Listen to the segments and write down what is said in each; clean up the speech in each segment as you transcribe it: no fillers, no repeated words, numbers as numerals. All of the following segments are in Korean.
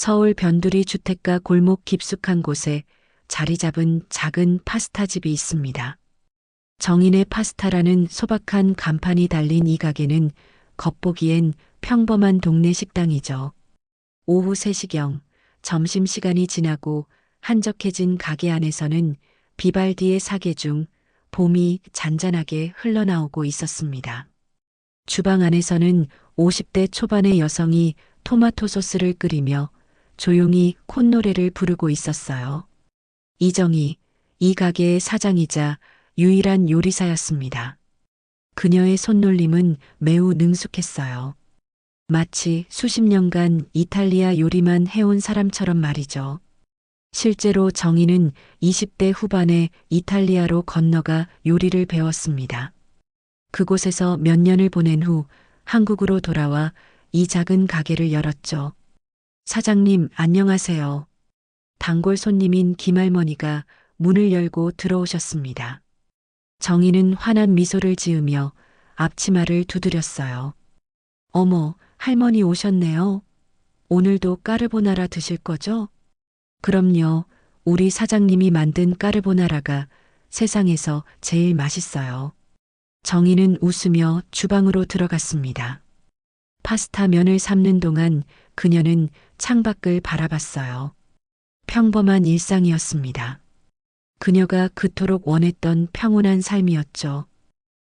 서울 변두리 주택가 골목 깊숙한 곳에 자리 잡은 작은 파스타집이 있습니다. 정인의 파스타라는 소박한 간판이 달린 이 가게는 겉보기엔 평범한 동네 식당이죠. 오후 3시경 점심시간이 지나고 한적해진 가게 안에서는 비발디의 사계 중 봄이 잔잔하게 흘러나오고 있었습니다. 주방 안에서는 50대 초반의 여성이 토마토 소스를 끓이며 조용히 콧노래를 부르고 있었어요. 이정희, 이 가게의 사장이자 유일한 요리사였습니다. 그녀의 손놀림은 매우 능숙했어요. 마치 수십 년간 이탈리아 요리만 해온 사람처럼 말이죠. 실제로 정희는 20대 후반에 이탈리아로 건너가 요리를 배웠습니다. 그곳에서 몇 년을 보낸 후 한국으로 돌아와 이 작은 가게를 열었죠. 사장님, 안녕하세요. 단골 손님인 김할머니가 문을 열고 들어오셨습니다. 정희는 환한 미소를 지으며 앞치마를 두드렸어요. 어머, 할머니 오셨네요. 오늘도 까르보나라 드실 거죠? 그럼요. 우리 사장님이 만든 까르보나라가 세상에서 제일 맛있어요. 정희는 웃으며 주방으로 들어갔습니다. 파스타 면을 삶는 동안 그녀는 창밖을 바라봤어요. 평범한 일상이었습니다. 그녀가 그토록 원했던 평온한 삶이었죠.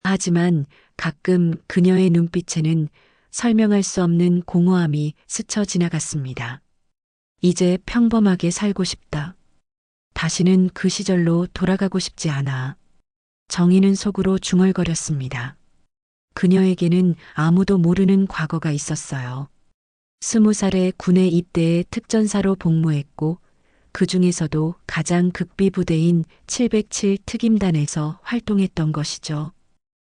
하지만 가끔 그녀의 눈빛에는 설명할 수 없는 공허함이 스쳐 지나갔습니다. 이제 평범하게 살고 싶다. 다시는 그 시절로 돌아가고 싶지 않아. 정희는 속으로 중얼거렸습니다. 그녀에게는 아무도 모르는 과거가 있었어요. 20살에 군에 입대해 특전사로 복무했고 그 중에서도 가장 극비부대인 707 특임단에서 활동했던 것이죠.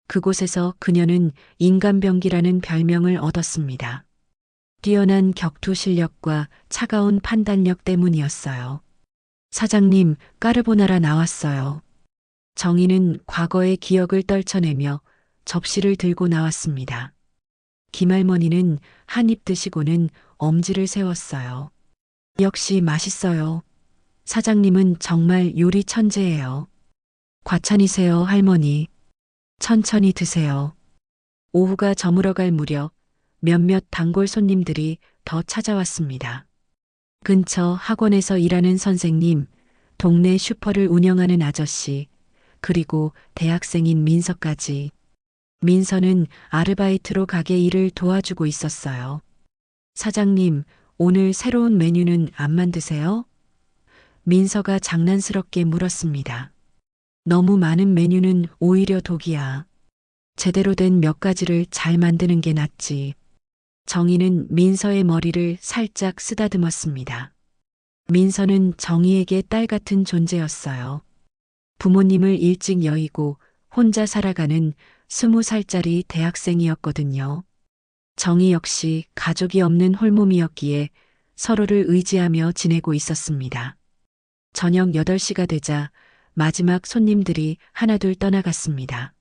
그곳에서 그녀는 인간병기라는 별명을 얻었습니다. 뛰어난 격투 실력과 차가운 판단력 때문이었어요. 사장님, 까르보나라 나왔어요. 정희는 과거의 기억을 떨쳐내며 접시를 들고 나왔습니다. 김할머니는 한 입 드시고는 엄지를 세웠어요. 역시 맛있어요. 사장님은 정말 요리 천재예요. 과찬이세요, 할머니. 천천히 드세요. 오후가 저물어갈 무렵 몇몇 단골 손님들이 더 찾아왔습니다. 근처 학원에서 일하는 선생님, 동네 슈퍼를 운영하는 아저씨, 그리고 대학생인 민서까지. 민서는 아르바이트로 가게 일을 도와주고 있었어요. 사장님, 오늘 새로운 메뉴는 안 만드세요? 민서가 장난스럽게 물었습니다. 너무 많은 메뉴는 오히려 독이야. 제대로 된 몇 가지를 잘 만드는 게 낫지. 정희는 민서의 머리를 살짝 쓰다듬었습니다. 민서는 정희에게 딸 같은 존재였어요. 부모님을 일찍 여의고 혼자 살아가는 20살짜리 대학생이었거든요. 정희 역시 가족이 없는 홀몸이었기에 서로를 의지하며 지내고 있었습니다. 저녁 8시가 되자 마지막 손님들이 하나둘 떠나갔습니다.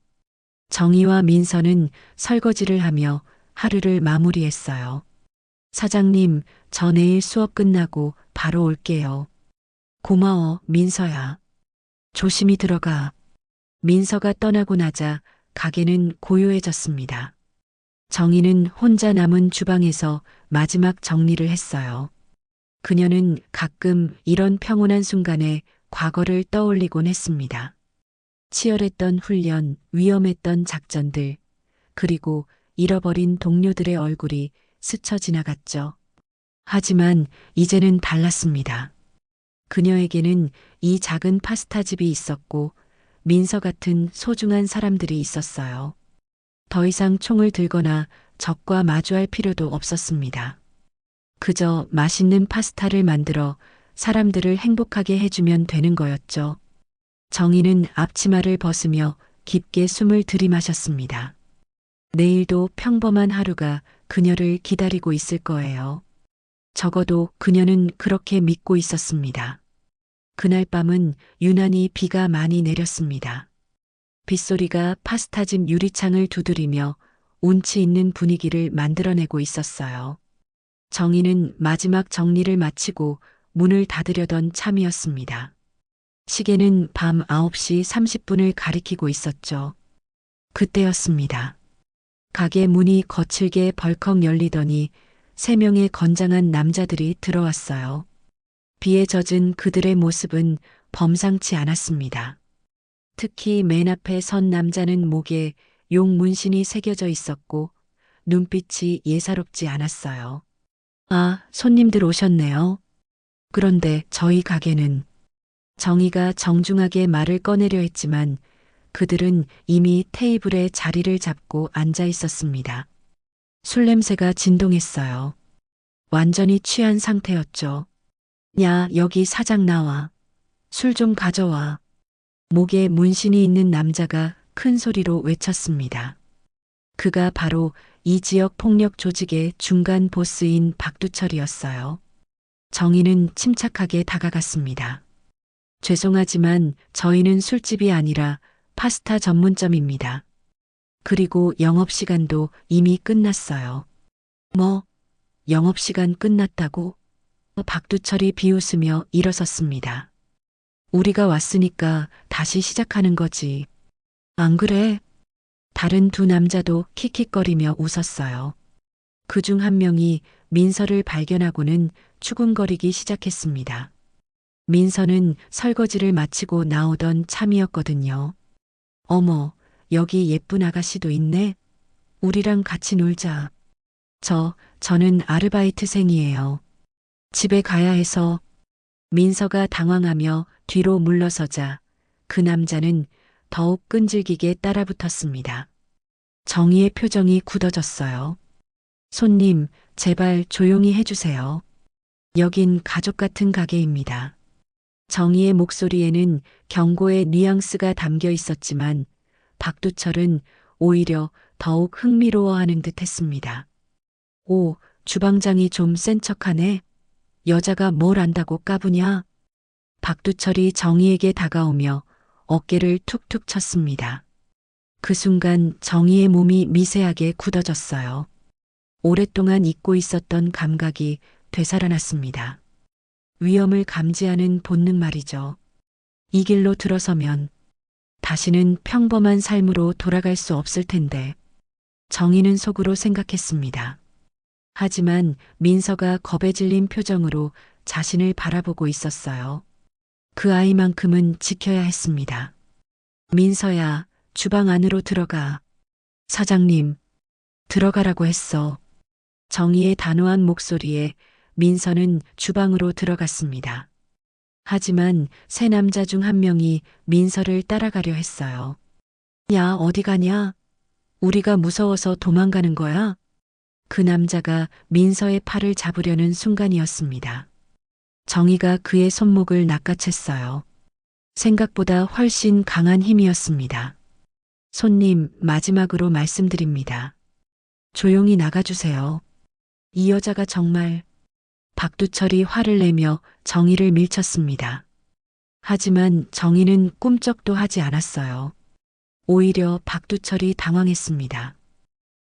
정희와 민서는 설거지를 하며 하루를 마무리했어요. 사장님, 저 내일 수업 끝나고 바로 올게요. 고마워, 민서야. 조심히 들어가. 민서가 떠나고 나자 가게는 고요해졌습니다. 정희는 혼자 남은 주방에서 마지막 정리를 했어요. 그녀는 가끔 이런 평온한 순간에 과거를 떠올리곤 했습니다. 치열했던 훈련, 위험했던 작전들, 그리고 잃어버린 동료들의 얼굴이 스쳐 지나갔죠. 하지만 이제는 달랐습니다. 그녀에게는 이 작은 파스타집이 있었고 민서 같은 소중한 사람들이 있었어요. 더 이상 총을 들거나 적과 마주할 필요도 없었습니다. 그저 맛있는 파스타를 만들어 사람들을 행복하게 해주면 되는 거였죠. 정희는 앞치마를 벗으며 깊게 숨을 들이마셨습니다. 내일도 평범한 하루가 그녀를 기다리고 있을 거예요. 적어도 그녀는 그렇게 믿고 있었습니다. 그날 밤은 유난히 비가 많이 내렸습니다. 빗소리가 파스타집 유리창을 두드리며 운치 있는 분위기를 만들어내고 있었어요. 정희는 마지막 정리를 마치고 문을 닫으려던 참이었습니다. 시계는 밤 9시 30분을 가리키고 있었죠. 그때였습니다. 가게 문이 거칠게 벌컥 열리더니 3명의 건장한 남자들이 들어왔어요. 비에 젖은 그들의 모습은 범상치 않았습니다. 특히 맨 앞에 선 남자는 목에 용 문신이 새겨져 있었고 눈빛이 예사롭지 않았어요. 아, 손님들 오셨네요. 그런데 저희 가게는 정희가 정중하게 말을 꺼내려 했지만 그들은 이미 테이블에 자리를 잡고 앉아 있었습니다. 술 냄새가 진동했어요. 완전히 취한 상태였죠. 야, 여기 사장 나와. 술 좀 가져와. 목에 문신이 있는 남자가 큰 소리로 외쳤습니다. 그가 바로 이 지역 폭력 조직의 중간 보스인 박두철이었어요. 정희는 침착하게 다가갔습니다. 죄송하지만 저희는 술집이 아니라 파스타 전문점입니다. 그리고 영업시간도 이미 끝났어요. 뭐, 영업시간 끝났다고? 박두철이 비웃으며 일어섰습니다. 우리가 왔으니까 다시 시작하는 거지. 안 그래? 다른 두 남자도 킥킥거리며 웃었어요. 그중 한 명이 민서를 발견하고는 추궁거리기 시작했습니다. 민서는 설거지를 마치고 나오던 참이었거든요. 어머, 여기 예쁜 아가씨도 있네. 우리랑 같이 놀자. 저는 아르바이트생이에요. 집에 가야 해서. 민서가 당황하며 뒤로 물러서자 그 남자는 더욱 끈질기게 따라붙었습니다. 정희의 표정이 굳어졌어요. 손님, 제발 조용히 해주세요. 여긴 가족 같은 가게입니다. 정희의 목소리에는 경고의 뉘앙스가 담겨 있었지만 박두철은 오히려 더욱 흥미로워하는 듯 했습니다. 오, 주방장이 좀 센 척하네. 여자가 뭘 안다고 까부냐? 박두철이 정희에게 다가오며 어깨를 툭툭 쳤습니다. 그 순간 정희의 몸이 미세하게 굳어졌어요. 오랫동안 잊고 있었던 감각이 되살아났습니다. 위험을 감지하는 본능 말이죠. 이 길로 들어서면 다시는 평범한 삶으로 돌아갈 수 없을 텐데 정희는 속으로 생각했습니다. 하지만 민서가 겁에 질린 표정으로 자신을 바라보고 있었어요. 그 아이만큼은 지켜야 했습니다. 민서야, 주방 안으로 들어가. 사장님, 들어가라고 했어. 정희의 단호한 목소리에 민서는 주방으로 들어갔습니다. 하지만 세 남자 중 한 명이 민서를 따라가려 했어요. 야, 어디 가냐? 우리가 무서워서 도망가는 거야? 그 남자가 민서의 팔을 잡으려는 순간이었습니다. 정희가 그의 손목을 낚아챘어요. 생각보다 훨씬 강한 힘이었습니다. 손님, 마지막으로 말씀드립니다. 조용히 나가주세요. 이 여자가 정말... 박두철이 화를 내며 정희를 밀쳤습니다. 하지만 정희는 꿈쩍도 하지 않았어요. 오히려 박두철이 당황했습니다.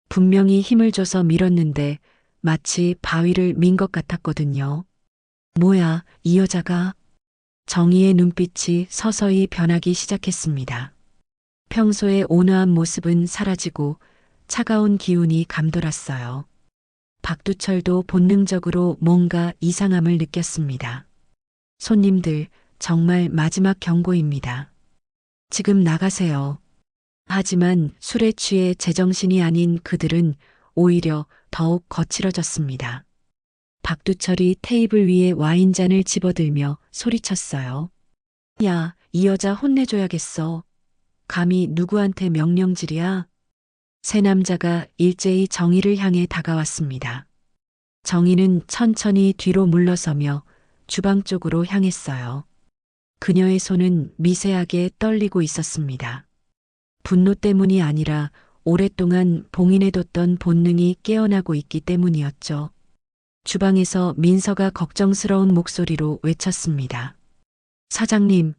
분명히 힘을 줘서 밀었는데 마치 바위를 민 것 같았거든요. 뭐야, 이 여자가? 정희의 눈빛이 서서히 변하기 시작했습니다. 평소의 온화한 모습은 사라지고 차가운 기운이 감돌았어요. 박두철도 본능적으로 뭔가 이상함을 느꼈습니다. 손님들, 정말 마지막 경고입니다. 지금 나가세요. 하지만 술에 취해 제정신이 아닌 그들은 오히려 더욱 거칠어졌습니다. 박두철이 테이블 위에 와인잔을 집어들며 소리쳤어요. 야, 이 여자 혼내줘야겠어. 감히 누구한테 명령질이야? 세 남자가 일제히 정희를 향해 다가왔습니다. 정희는 천천히 뒤로 물러서며 주방 쪽으로 향했어요. 그녀의 손은 미세하게 떨리고 있었습니다. 분노 때문이 아니라 오랫동안 봉인해뒀던 본능이 깨어나고 있기 때문이었죠. 주방에서 민서가 걱정스러운 목소리로 외쳤습니다. 사장님,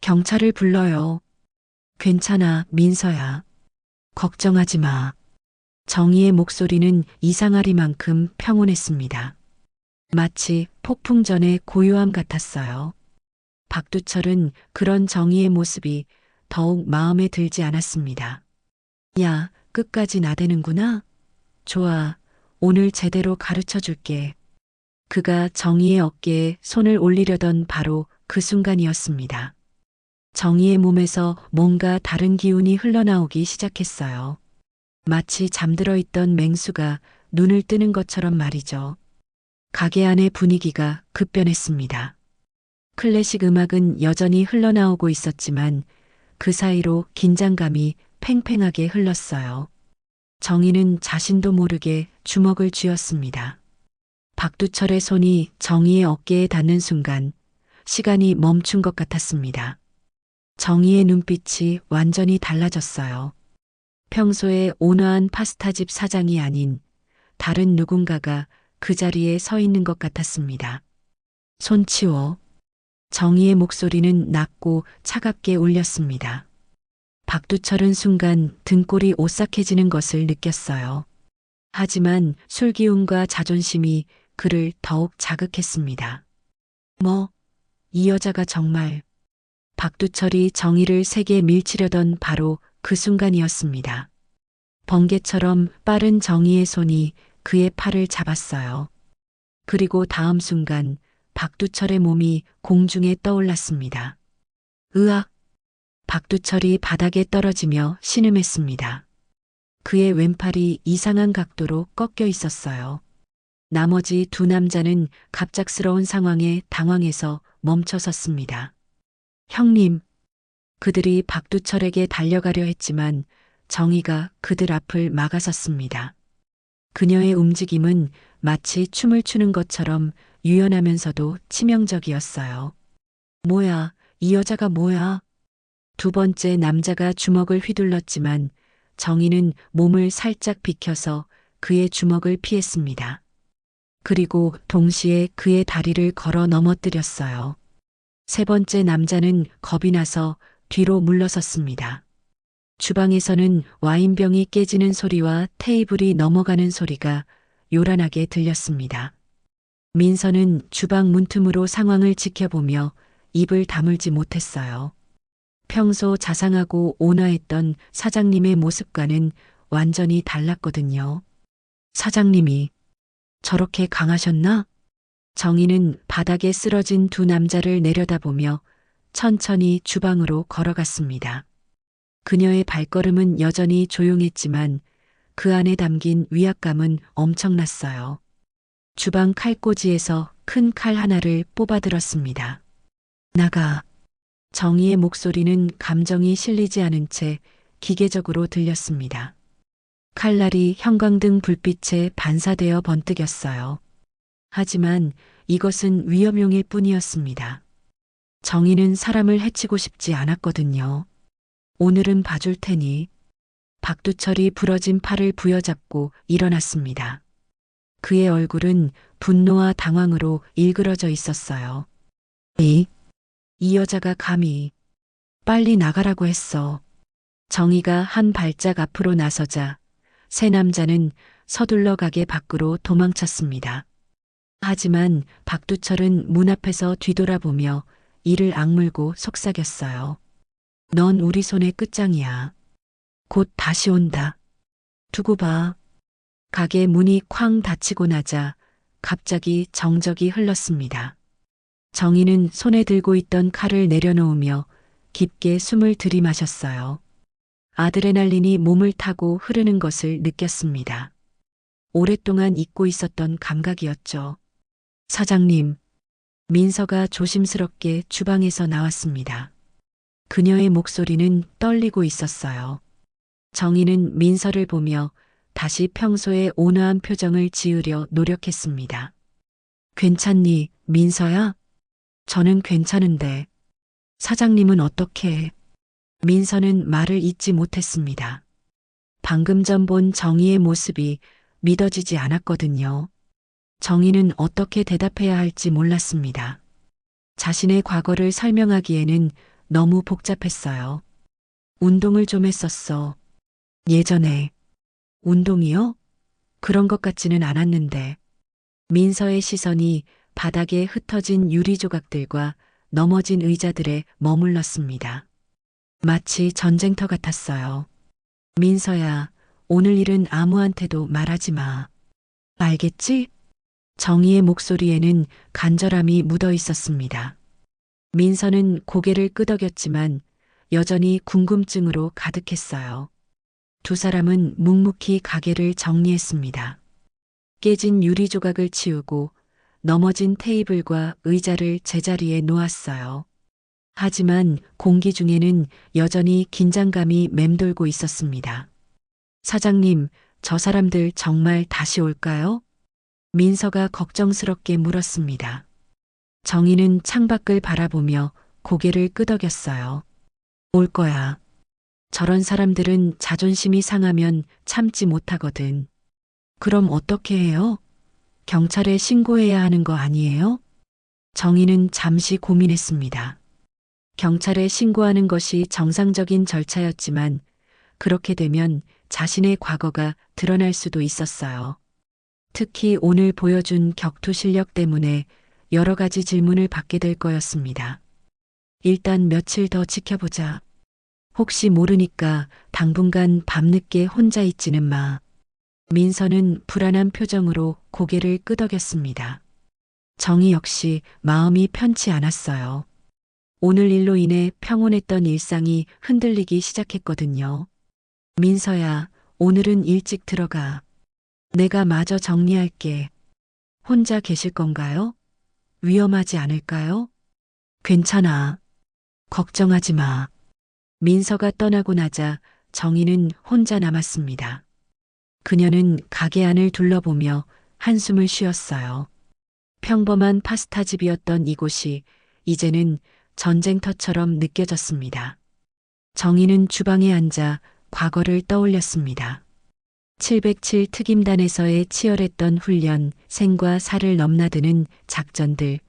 경찰을 불러요. 괜찮아, 민서야. 걱정하지 마. 정희의 목소리는 이상하리만큼 평온했습니다. 마치 폭풍 전의 고요함 같았어요. 박두철은 그런 정의의 모습이 더욱 마음에 들지 않았습니다. 야, 끝까지 나대는구나? 좋아, 오늘 제대로 가르쳐 줄게. 그가 정의의 어깨에 손을 올리려던 바로 그 순간이었습니다. 정의의 몸에서 뭔가 다른 기운이 흘러나오기 시작했어요. 마치 잠들어 있던 맹수가 눈을 뜨는 것처럼 말이죠. 가게 안의 분위기가 급변했습니다. 클래식 음악은 여전히 흘러나오고 있었지만 그 사이로 긴장감이 팽팽하게 흘렀어요. 정희는 자신도 모르게 주먹을 쥐었습니다. 박두철의 손이 정희의 어깨에 닿는 순간 시간이 멈춘 것 같았습니다. 정희의 눈빛이 완전히 달라졌어요. 평소에 온화한 파스타집 사장이 아닌 다른 누군가가 그 자리에 서 있는 것 같았습니다. 손 치워. 정희의 목소리는 낮고 차갑게 울렸습니다. 박두철은 순간 등골이 오싹해지는 것을 느꼈어요. 하지만 술기운과 자존심이 그를 더욱 자극했습니다. 뭐, 이 여자가 정말. 박두철이 정희를 세게 밀치려던 바로 그 순간이었습니다. 번개처럼 빠른 정희의 손이 그의 팔을 잡았어요. 그리고 다음 순간 박두철의 몸이 공중에 떠올랐습니다. 으악! 박두철이 바닥에 떨어지며 신음했습니다. 그의 왼팔이 이상한 각도로 꺾여 있었어요. 나머지 두 남자는 갑작스러운 상황에 당황해서 멈춰섰습니다. 형님, 그들이 박두철에게 달려가려 했지만 정희가 그들 앞을 막아섰습니다. 그녀의 움직임은 마치 춤을 추는 것처럼 유연하면서도 치명적이었어요. 뭐야, 이 여자가 뭐야? 두 번째 남자가 주먹을 휘둘렀지만 정희는 몸을 살짝 비켜서 그의 주먹을 피했습니다. 그리고 동시에 그의 다리를 걸어 넘어뜨렸어요. 세 번째 남자는 겁이 나서 뒤로 물러섰습니다. 주방에서는 와인병이 깨지는 소리와 테이블이 넘어가는 소리가 요란하게 들렸습니다. 민서는 주방 문틈으로 상황을 지켜보며 입을 다물지 못했어요. 평소 자상하고 온화했던 사장님의 모습과는 완전히 달랐거든요. 사장님이 저렇게 강하셨나? 정희는 바닥에 쓰러진 두 남자를 내려다보며 천천히 주방으로 걸어갔습니다. 그녀의 발걸음은 여전히 조용했지만 그 안에 담긴 위압감은 엄청났어요. 주방 칼꽂이에서 큰 칼 하나를 뽑아들었습니다. 나가. 정희의 목소리는 감정이 실리지 않은 채 기계적으로 들렸습니다. 칼날이 형광등 불빛에 반사되어 번뜩였어요. 하지만 이것은 위험용일 뿐이었습니다. 정희는 사람을 해치고 싶지 않았거든요. 오늘은 봐줄 테니. 박두철이 부러진 팔을 부여잡고 일어났습니다. 그의 얼굴은 분노와 당황으로 일그러져 있었어요. 이 여자가 감히 빨리 나가라고 했어. 정희가 한 발짝 앞으로 나서자 세 남자는 서둘러 가게 밖으로 도망쳤습니다. 하지만 박두철은 문 앞에서 뒤돌아보며 이를 악물고 속삭였어요. 넌 우리 손의 끝장이야. 곧 다시 온다. 두고 봐. 가게 문이 쾅 닫히고 나자 갑자기 정적이 흘렀습니다. 정희는 손에 들고 있던 칼을 내려놓으며 깊게 숨을 들이마셨어요. 아드레날린이 몸을 타고 흐르는 것을 느꼈습니다. 오랫동안 잊고 있었던 감각이었죠. 사장님, 민서가 조심스럽게 주방에서 나왔습니다. 그녀의 목소리는 떨리고 있었어요. 정희는 민서를 보며 다시 평소의 온화한 표정을 지으려 노력했습니다. 괜찮니, 민서야? 저는 괜찮은데. 사장님은 어떻게 해? 민서는 말을 잇지 못했습니다. 방금 전 본 정희의 모습이 믿어지지 않았거든요. 정희는 어떻게 대답해야 할지 몰랐습니다. 자신의 과거를 설명하기에는 너무 복잡했어요. 운동을 좀 했었어. 예전에. 운동이요? 그런 것 같지는 않았는데. 민서의 시선이 바닥에 흩어진 유리 조각들과 넘어진 의자들에 머물렀습니다. 마치 전쟁터 같았어요. 민서야, 오늘 일은 아무한테도 말하지 마. 알겠지? 정희의 목소리에는 간절함이 묻어 있었습니다. 민서는 고개를 끄덕였지만 여전히 궁금증으로 가득했어요. 두 사람은 묵묵히 가게를 정리했습니다. 깨진 유리 조각을 치우고 넘어진 테이블과 의자를 제자리에 놓았어요. 하지만 공기 중에는 여전히 긴장감이 맴돌고 있었습니다. 사장님, 저 사람들 정말 다시 올까요? 민서가 걱정스럽게 물었습니다. 정희는 창밖을 바라보며 고개를 끄덕였어요. 올 거야. 저런 사람들은 자존심이 상하면 참지 못하거든. 그럼 어떻게 해요? 경찰에 신고해야 하는 거 아니에요? 정희는 잠시 고민했습니다. 경찰에 신고하는 것이 정상적인 절차였지만 그렇게 되면 자신의 과거가 드러날 수도 있었어요. 특히 오늘 보여준 격투 실력 때문에 여러 가지 질문을 받게 될 거였습니다. 일단 며칠 더 지켜보자. 혹시 모르니까 당분간 밤늦게 혼자 있지는 마. 민서는 불안한 표정으로 고개를 끄덕였습니다. 정희 역시 마음이 편치 않았어요. 오늘 일로 인해 평온했던 일상이 흔들리기 시작했거든요. 민서야, 오늘은 일찍 들어가. 내가 마저 정리할게. 혼자 계실 건가요? 위험하지 않을까요? 괜찮아. 걱정하지 마. 민서가 떠나고 나자 정희는 혼자 남았습니다. 그녀는 가게 안을 둘러보며 한숨을 쉬었어요. 평범한 파스타집이었던 이곳이 이제는 전쟁터처럼 느껴졌습니다. 정희는 주방에 앉아 과거를 떠올렸습니다. 707 특임단에서의 치열했던 훈련, 생과 사를 넘나드는 작전들,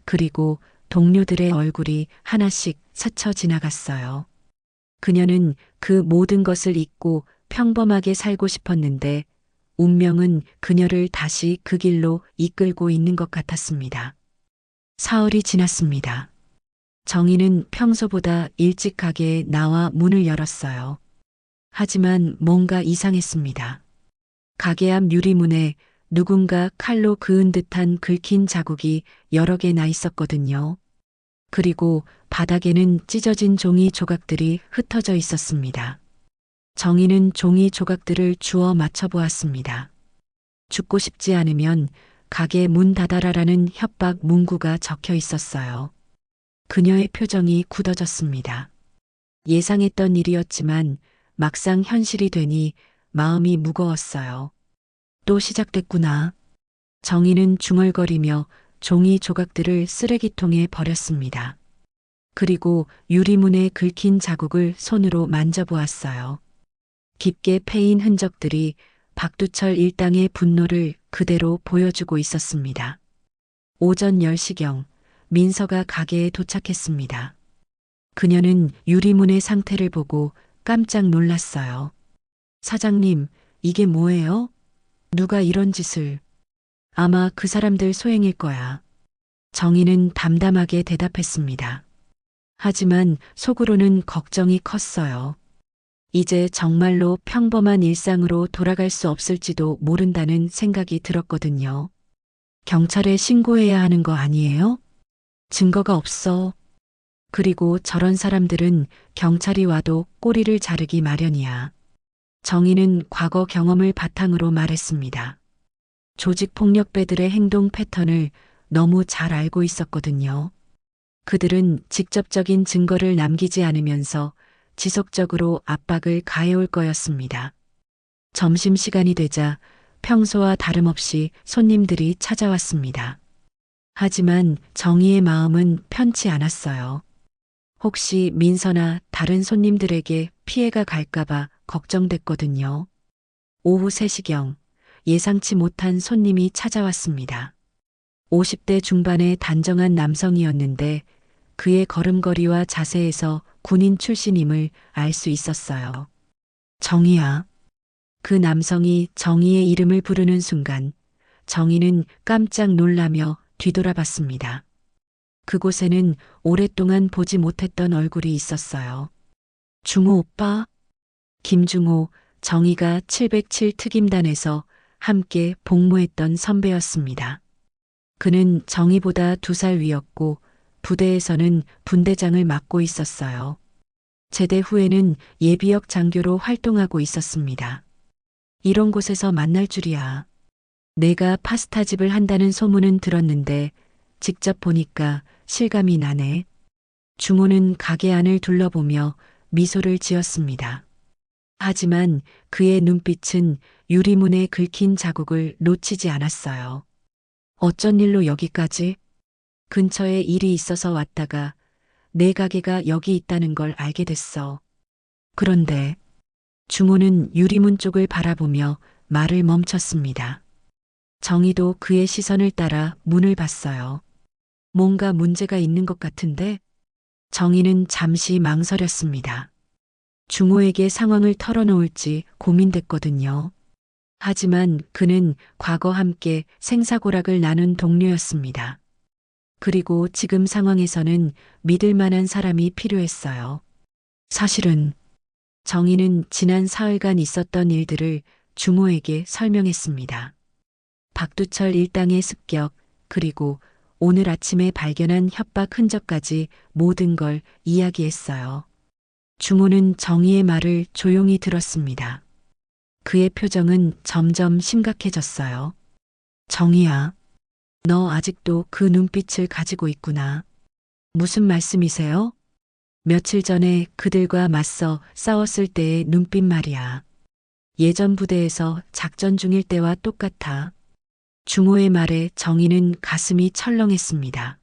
그리고 동료들의 얼굴이 하나씩 스쳐 지나갔어요. 그녀는 그 모든 것을 잊고 평범하게 살고 싶었는데 운명은 그녀를 다시 그 길로 이끌고 있는 것 같았습니다. 사흘이 지났습니다. 정희는 평소보다 일찍 가게에 나와 문을 열었어요. 하지만 뭔가 이상했습니다. 가게 앞 유리문에 누군가 칼로 그은 듯한 긁힌 자국이 여러 개 나 있었거든요. 그리고 바닥에는 찢어진 종이 조각들이 흩어져 있었습니다. 정희는 종이 조각들을 주워 맞춰보았습니다. 죽고 싶지 않으면 가게 문 닫아라라는 협박 문구가 적혀 있었어요. 그녀의 표정이 굳어졌습니다. 예상했던 일이었지만 막상 현실이 되니 마음이 무거웠어요. 또 시작됐구나. 정희는 중얼거리며 종이 조각들을 쓰레기통에 버렸습니다. 그리고 유리문에 긁힌 자국을 손으로 만져보았어요. 깊게 패인 흔적들이 박두철 일당의 분노를 그대로 보여주고 있었습니다. 오전 10시경 민서가 가게에 도착했습니다. 그녀는 유리문의 상태를 보고 깜짝 놀랐어요. 사장님, 이게 뭐예요? 누가 이런 짓을? 아마 그 사람들 소행일 거야. 정희는 담담하게 대답했습니다. 하지만 속으로는 걱정이 컸어요. 이제 정말로 평범한 일상으로 돌아갈 수 없을지도 모른다는 생각이 들었거든요. 경찰에 신고해야 하는 거 아니에요? 증거가 없어. 그리고 저런 사람들은 경찰이 와도 꼬리를 자르기 마련이야. 정희는 과거 경험을 바탕으로 말했습니다. 조직폭력배들의 행동 패턴을 너무 잘 알고 있었거든요. 그들은 직접적인 증거를 남기지 않으면서 지속적으로 압박을 가해올 거였습니다. 점심시간이 되자 평소와 다름없이 손님들이 찾아왔습니다. 하지만 정희의 마음은 편치 않았어요. 혹시 민서나 다른 손님들에게 피해가 갈까봐 걱정됐거든요. 오후 3시경 예상치 못한 손님이 찾아왔습니다. 50대 중반의 단정한 남성이었는데 그의 걸음걸이와 자세에서 군인 출신임을 알 수 있었어요. 정희야. 그 남성이 정희의 이름을 부르는 순간 정희는 깜짝 놀라며 뒤돌아봤습니다. 그곳에는 오랫동안 보지 못했던 얼굴이 있었어요. 중호 오빠? 김중호, 정희가 707 특임단에서 함께 복무했던 선배였습니다. 그는 정희보다 2살 위였고 부대에서는 분대장을 맡고 있었어요. 제대 후에는 예비역 장교로 활동하고 있었습니다. 이런 곳에서 만날 줄이야. 내가 파스타집을 한다는 소문은 들었는데 직접 보니까 실감이 나네. 중호는 가게 안을 둘러보며 미소를 지었습니다. 하지만 그의 눈빛은 유리문에 긁힌 자국을 놓치지 않았어요. 어쩐 일로 여기까지? 근처에 일이 있어서 왔다가 내 가게가 여기 있다는 걸 알게 됐어. 그런데 중호는 유리문 쪽을 바라보며 말을 멈췄습니다. 정희도 그의 시선을 따라 문을 봤어요. 뭔가 문제가 있는 것 같은데? 정희는 잠시 망설였습니다. 중호에게 상황을 털어놓을지 고민됐거든요. 하지만 그는 과거 함께 생사고락을 나눈 동료였습니다. 그리고 지금 상황에서는 믿을 만한 사람이 필요했어요. 사실은 정희는 지난 사흘간 있었던 일들을 중호에게 설명했습니다. 박두철 일당의 습격, 그리고 오늘 아침에 발견한 협박 흔적까지 모든 걸 이야기했어요. 중호는 정희의 말을 조용히 들었습니다. 그의 표정은 점점 심각해졌어요. 정희야, 너 아직도 그 눈빛을 가지고 있구나. 무슨 말씀이세요? 며칠 전에 그들과 맞서 싸웠을 때의 눈빛 말이야. 예전 부대에서 작전 중일 때와 똑같아. 중호의 말에 정희는 가슴이 철렁했습니다.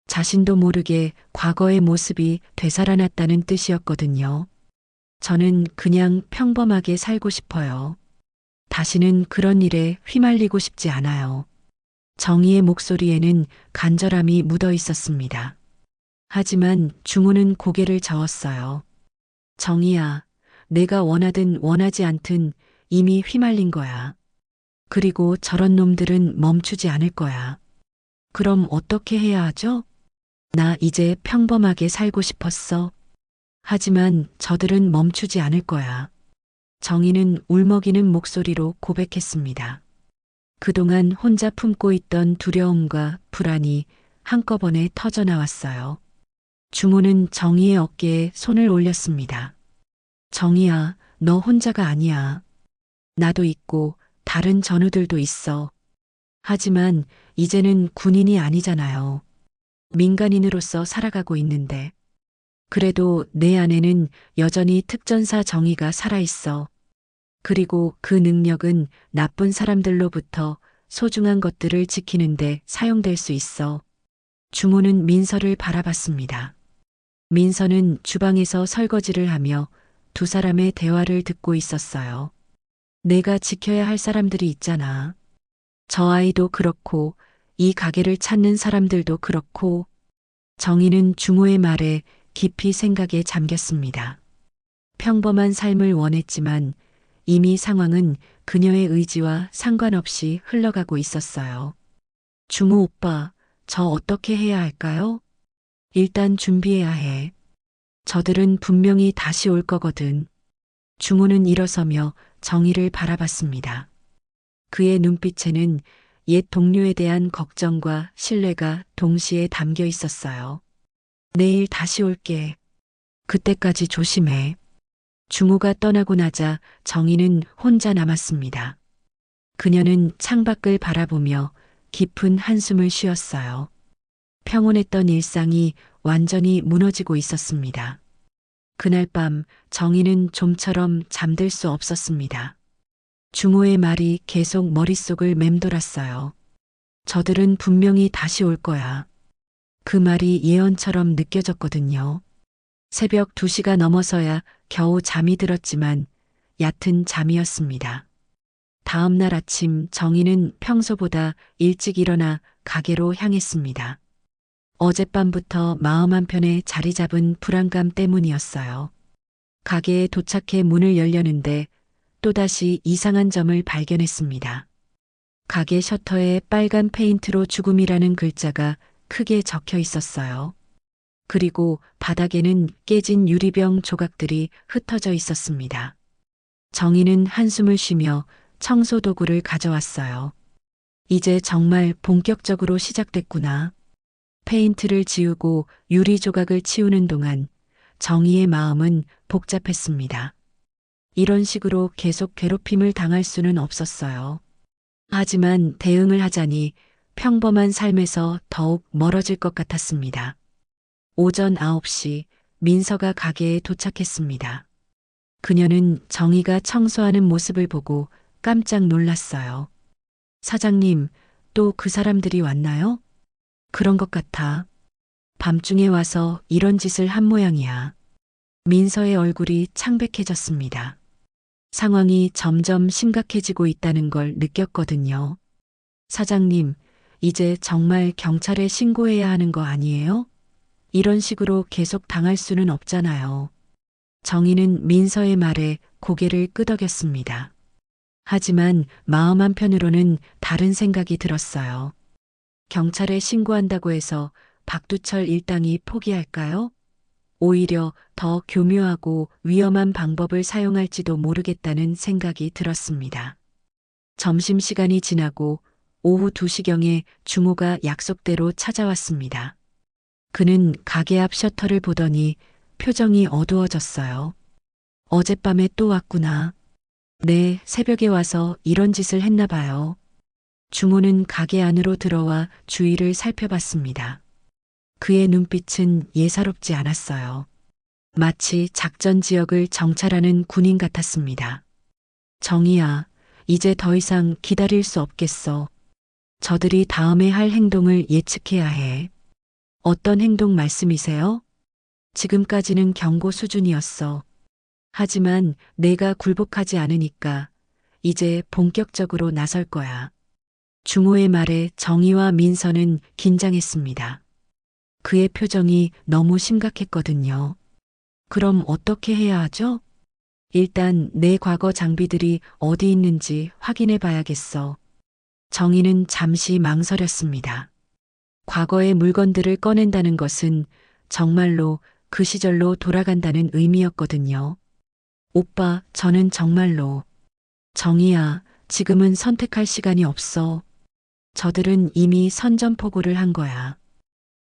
자신도 모르게 과거의 모습이 되살아났다는 뜻이었거든요. 저는 그냥 평범하게 살고 싶어요. 다시는 그런 일에 휘말리고 싶지 않아요. 정희의 목소리에는 간절함이 묻어 있었습니다. 하지만 중호는 고개를 저었어요. 정희야, 내가 원하든 원하지 않든 이미 휘말린 거야. 그리고 저런 놈들은 멈추지 않을 거야. 그럼 어떻게 해야 하죠? 나 이제 평범하게 살고 싶었어. 하지만 저들은 멈추지 않을 거야. 정희는 울먹이는 목소리로 고백했습니다. 그동안 혼자 품고 있던 두려움과 불안이 한꺼번에 터져나왔어요. 중호는 정희의 어깨에 손을 올렸습니다. 정희야, 너 혼자가 아니야. 나도 있고 다른 전우들도 있어. 하지만 이제는 군인이 아니잖아요. 민간인으로서 살아가고 있는데. 그래도 내 안에는 여전히 특전사 정의가 살아있어. 그리고 그 능력은 나쁜 사람들로부터 소중한 것들을 지키는데 사용될 수 있어. 중호는 민서를 바라봤습니다. 민서는 주방에서 설거지를 하며 2사람의 대화를 듣고 있었어요. 내가 지켜야 할 사람들이 있잖아. 저 아이도 그렇고 이 가게를 찾는 사람들도 그렇고. 정희는 중호의 말에 깊이 생각에 잠겼습니다. 평범한 삶을 원했지만 이미 상황은 그녀의 의지와 상관없이 흘러가고 있었어요. 중호 오빠, 저 어떻게 해야 할까요? 일단 준비해야 해. 저들은 분명히 다시 올 거거든. 중호는 일어서며 정희를 바라봤습니다. 그의 눈빛에는 옛 동료에 대한 걱정과 신뢰가 동시에 담겨 있었어요. 내일 다시 올게. 그때까지 조심해. 중호가 떠나고 나자 정희는 혼자 남았습니다. 그녀는 창밖을 바라보며 깊은 한숨을 쉬었어요. 평온했던 일상이 완전히 무너지고 있었습니다. 그날 밤 정희는 좀처럼 잠들 수 없었습니다. 중호의 말이 계속 머릿속을 맴돌았어요. 저들은 분명히 다시 올 거야. 그 말이 예언처럼 느껴졌거든요. 새벽 2시가 넘어서야 겨우 잠이 들었지만 얕은 잠이었습니다. 다음 날 아침 정희는 평소보다 일찍 일어나 가게로 향했습니다. 어젯밤부터 마음 한편에 자리 잡은 불안감 때문이었어요. 가게에 도착해 문을 열려는데 또다시 이상한 점을 발견했습니다. 가게 셔터에 빨간 페인트로 죽음이라는 글자가 크게 적혀 있었어요. 그리고 바닥에는 깨진 유리병 조각들이 흩어져 있었습니다. 정희는 한숨을 쉬며 청소 도구를 가져왔어요. 이제 정말 본격적으로 시작됐구나. 페인트를 지우고 유리 조각을 치우는 동안 정희의 마음은 복잡했습니다. 이런 식으로 계속 괴롭힘을 당할 수는 없었어요. 하지만 대응을 하자니 평범한 삶에서 더욱 멀어질 것 같았습니다. 오전 9시 민서가 가게에 도착했습니다. 그녀는 정희가 청소하는 모습을 보고 깜짝 놀랐어요. 사장님, 또 그 사람들이 왔나요? 그런 것 같아. 밤중에 와서 이런 짓을 한 모양이야. 민서의 얼굴이 창백해졌습니다. 상황이 점점 심각해지고 있다는 걸 느꼈거든요. 사장님, 이제 정말 경찰에 신고해야 하는 거 아니에요? 이런 식으로 계속 당할 수는 없잖아요. 정희는 민서의 말에 고개를 끄덕였습니다. 하지만 마음 한편으로는 다른 생각이 들었어요. 경찰에 신고한다고 해서 박두철 일당이 포기할까요? 오히려 더 교묘하고 위험한 방법을 사용할지도 모르겠다는 생각이 들었습니다. 점심시간이 지나고 오후 2시경에 중호가 약속대로 찾아왔습니다. 그는 가게 앞 셔터를 보더니 표정이 어두워졌어요. 어젯밤에 또 왔구나. 네, 새벽에 와서 이런 짓을 했나 봐요. 중호는 가게 안으로 들어와 주위를 살펴봤습니다. 그의 눈빛은 예사롭지 않았어요. 마치 작전 지역을 정찰하는 군인 같았습니다. 정희야, 이제 더 이상 기다릴 수 없겠어. 저들이 다음에 할 행동을 예측해야 해. 어떤 행동 말씀이세요? 지금까지는 경고 수준이었어. 하지만 내가 굴복하지 않으니까 이제 본격적으로 나설 거야. 중호의 말에 정희와 민서는 긴장했습니다. 그의 표정이 너무 심각했거든요. 그럼 어떻게 해야 하죠? 일단 내 과거 장비들이 어디 있는지 확인해 봐야겠어. 정희는 잠시 망설였습니다. 과거의 물건들을 꺼낸다는 것은 정말로 그 시절로 돌아간다는 의미였거든요. 오빠, 저는 정말로. 정희야, 지금은 선택할 시간이 없어. 저들은 이미 선전포고를 한 거야.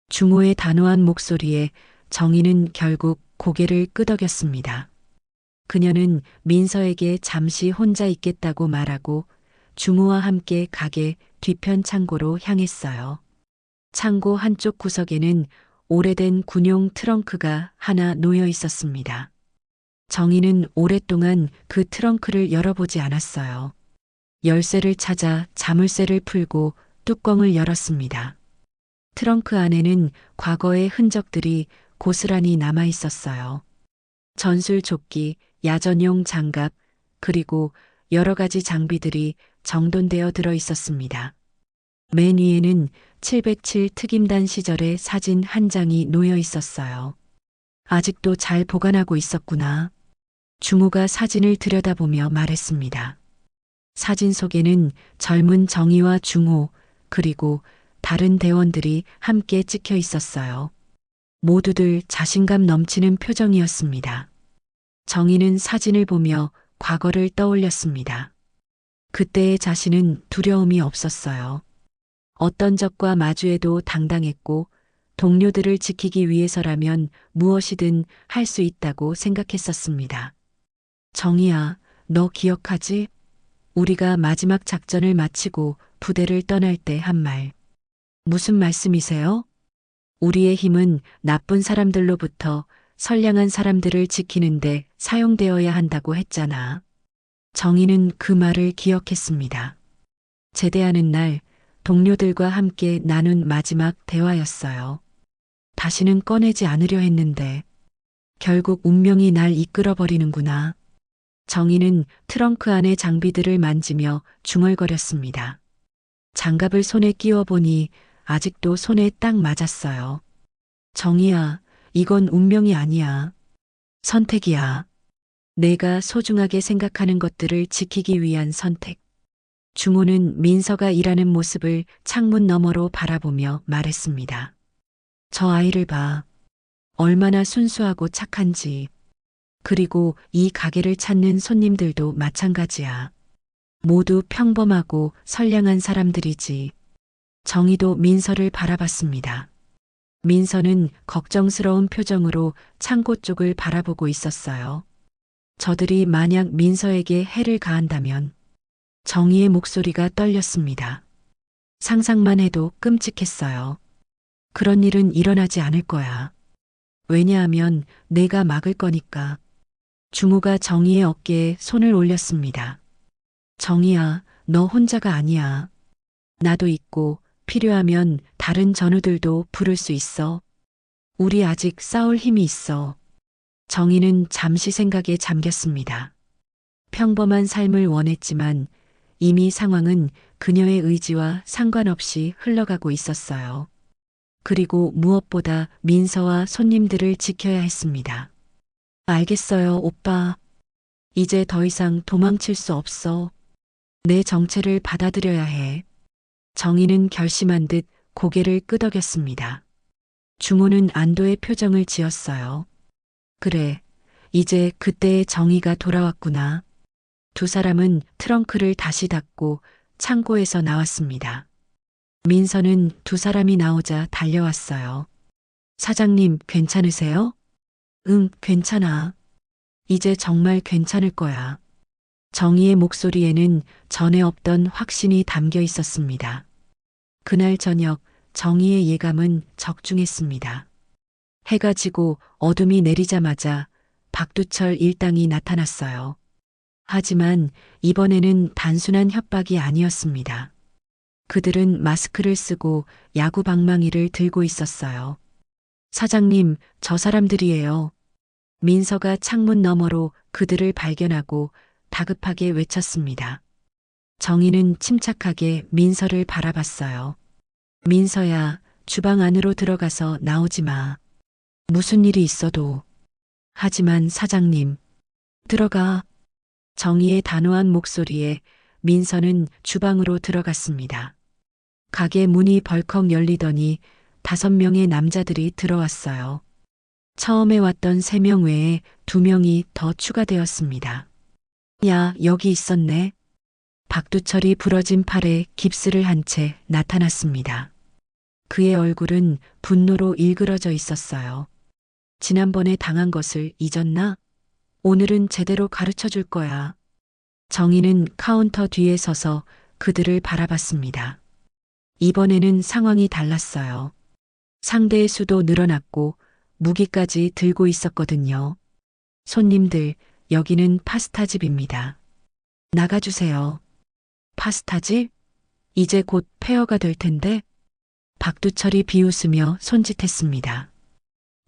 중호의 단호한 목소리에 정희는 결국 고개를 끄덕였습니다. 그녀는 민서에게 잠시 혼자 있겠다고 말하고 중호와 함께 가게 뒤편 창고로 향했어요. 창고 한쪽 구석에는 오래된 군용 트렁크가 하나 놓여 있었습니다. 정희는 오랫동안 그 트렁크를 열어보지 않았어요. 열쇠를 찾아 자물쇠를 풀고 뚜껑을 열었습니다. 트렁크 안에는 과거의 흔적들이 고스란히 남아 있었어요. 전술조끼, 야전용 장갑, 그리고 여러 가지 장비들이 정돈되어 들어 있었습니다. 맨 위에는 707 특임단 시절의 사진 한 장이 놓여 있었어요. 아직도 잘 보관하고 있었구나. 중호가 사진을 들여다보며 말했습니다. 사진 속에는 젊은 정희와 중호, 그리고 다른 대원들이 함께 찍혀 있었어요. 모두들 자신감 넘치는 표정이었습니다. 정희는 사진을 보며 과거를 떠올렸습니다. 그때의 자신은 두려움이 없었어요. 어떤 적과 마주해도 당당했고 동료들을 지키기 위해서라면 무엇이든 할 수 있다고 생각했었습니다. 정희야, 너 기억하지? 우리가 마지막 작전을 마치고 부대를 떠날 때 한 말. 무슨 말씀이세요? 우리의 힘은 나쁜 사람들로부터 선량한 사람들을 지키는데 사용되어야 한다고 했잖아. 정희는 그 말을 기억했습니다. 제대하는 날 동료들과 함께 나눈 마지막 대화였어요. 다시는 꺼내지 않으려 했는데 결국 운명이 날 이끌어버리는구나. 정희는 트렁크 안의 장비들을 만지며 중얼거렸습니다. 장갑을 손에 끼워 보니 아직도 손에 딱 맞았어요. 정희야, 이건 운명이 아니야. 선택이야. 내가 소중하게 생각하는 것들을 지키기 위한 선택. 주모는 민서가 일하는 모습을 창문 너머로 바라보며 말했습니다. 저 아이를 봐. 얼마나 순수하고 착한지. 그리고 이 가게를 찾는 손님들도 마찬가지야. 모두 평범하고 선량한 사람들이지. 정희도 민서를 바라봤습니다. 민서는 걱정스러운 표정으로 창고 쪽을 바라보고 있었어요. 저들이 만약 민서에게 해를 가한다면 정희의 목소리가 떨렸습니다. 상상만 해도 끔찍했어요. 그런 일은 일어나지 않을 거야. 왜냐하면 내가 막을 거니까. 주모가 정희의 어깨에 손을 올렸습니다. 정희야, 너 혼자가 아니야. 나도 있고 필요하면 다른 전우들도 부를 수 있어. 우리 아직 싸울 힘이 있어. 정희는 잠시 생각에 잠겼습니다. 평범한 삶을 원했지만 이미 상황은 그녀의 의지와 상관없이 흘러가고 있었어요. 그리고 무엇보다 민서와 손님들을 지켜야 했습니다. 알겠어요, 오빠. 이제 더 이상 도망칠 수 없어. 내 정체를 받아들여야 해. 정희는 결심한 듯 고개를 끄덕였습니다. 주모는 안도의 표정을 지었어요. 그래, 이제 그때의 정희가 돌아왔구나. 두 사람은 트렁크를 다시 닫고 창고에서 나왔습니다. 민서는 두 사람이 나오자 달려왔어요. 사장님, 괜찮으세요? 응, 괜찮아. 이제 정말 괜찮을 거야. 정희의 목소리에는 전에 없던 확신이 담겨 있었습니다. 그날 저녁 정희의 예감은 적중했습니다. 해가 지고 어둠이 내리자마자 박두철 일당이 나타났어요. 하지만 이번에는 단순한 협박이 아니었습니다. 그들은 마스크를 쓰고 야구 방망이를 들고 있었어요. 사장님, 저 사람들이에요. 민서가 창문 너머로 그들을 발견하고 다급하게 외쳤습니다. 정희는 침착하게 민서를 바라봤어요. 민서야, 주방 안으로 들어가서 나오지 마. 무슨 일이 있어도. 하지만 사장님, 들어가. 정희의 단호한 목소리에 민서는 주방으로 들어갔습니다. 가게 문이 벌컥 열리더니 5명의 남자들이 들어왔어요. 처음에 왔던 3명 외에 2명이 더 추가되었습니다. 야, 여기 있었네. 박두철이 부러진 팔에 깁스를 한 채 나타났습니다. 그의 얼굴은 분노로 일그러져 있었어요. 지난번에 당한 것을 잊었나? 오늘은 제대로 가르쳐 줄 거야. 정희는 카운터 뒤에 서서 그들을 바라봤습니다. 이번에는 상황이 달랐어요. 상대의 수도 늘어났고 무기까지 들고 있었거든요. 손님들, 여기는 파스타집입니다. 나가주세요. 파스타집? 이제 곧 폐허가 될 텐데? 박두철이 비웃으며 손짓했습니다.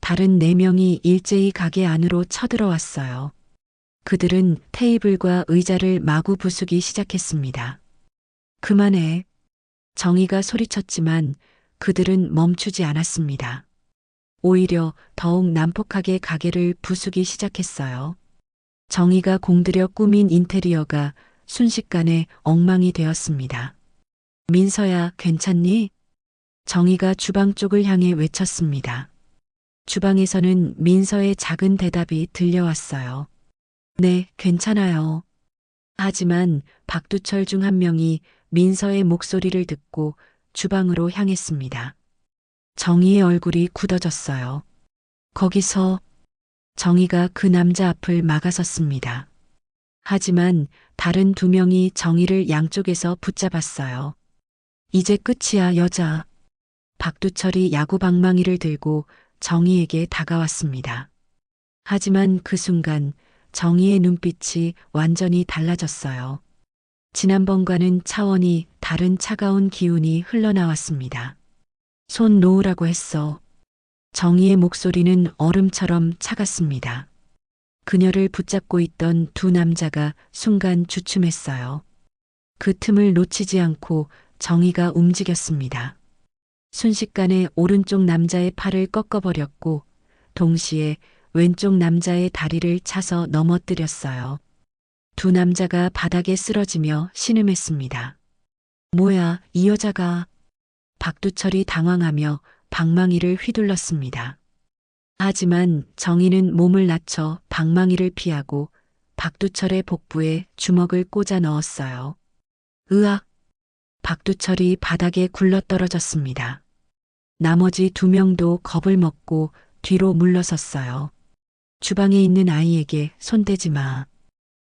다른 4명이 일제히 가게 안으로 쳐들어왔어요. 그들은 테이블과 의자를 마구 부수기 시작했습니다. 그만해. 정희가 소리쳤지만 그들은 멈추지 않았습니다. 오히려 더욱 난폭하게 가게를 부수기 시작했어요. 정희가 공들여 꾸민 인테리어가 순식간에 엉망이 되었습니다. 민서야, 괜찮니? 정희가 주방 쪽을 향해 외쳤습니다. 주방에서는 민서의 작은 대답이 들려왔어요. 네, 괜찮아요. 하지만 박두철 중 한 명이 민서의 목소리를 듣고 주방으로 향했습니다. 정희의 얼굴이 굳어졌어요. 거기서 정희가 그 남자 앞을 막아섰습니다. 하지만 다른 2명이 정희를 양쪽에서 붙잡았어요. 이제 끝이야, 여자. 박두철이 야구 방망이를 들고 정희에게 다가왔습니다. 하지만 그 순간 정희의 눈빛이 완전히 달라졌어요. 지난번과는 차원이 다른 차가운 기운이 흘러나왔습니다. 손 놓으라고 했어. 정희의 목소리는 얼음처럼 차갔습니다. 그녀를 붙잡고 있던 2 남자가 순간 주춤했어요. 그 틈을 놓치지 않고 정희가 움직였습니다. 순식간에 오른쪽 남자의 팔을 꺾어버렸고 동시에 왼쪽 남자의 다리를 차서 넘어뜨렸어요. 2 남자가 바닥에 쓰러지며 신음했습니다. 뭐야, 이 여자가. 박두철이 당황하며 방망이를 휘둘렀습니다. 하지만 정희는 몸을 낮춰 방망이를 피하고 박두철의 복부에 주먹을 꽂아 넣었어요. 으악! 박두철이 바닥에 굴러떨어졌습니다. 나머지 두 명도 겁을 먹고 뒤로 물러섰어요. 주방에 있는 아이에게 손대지 마.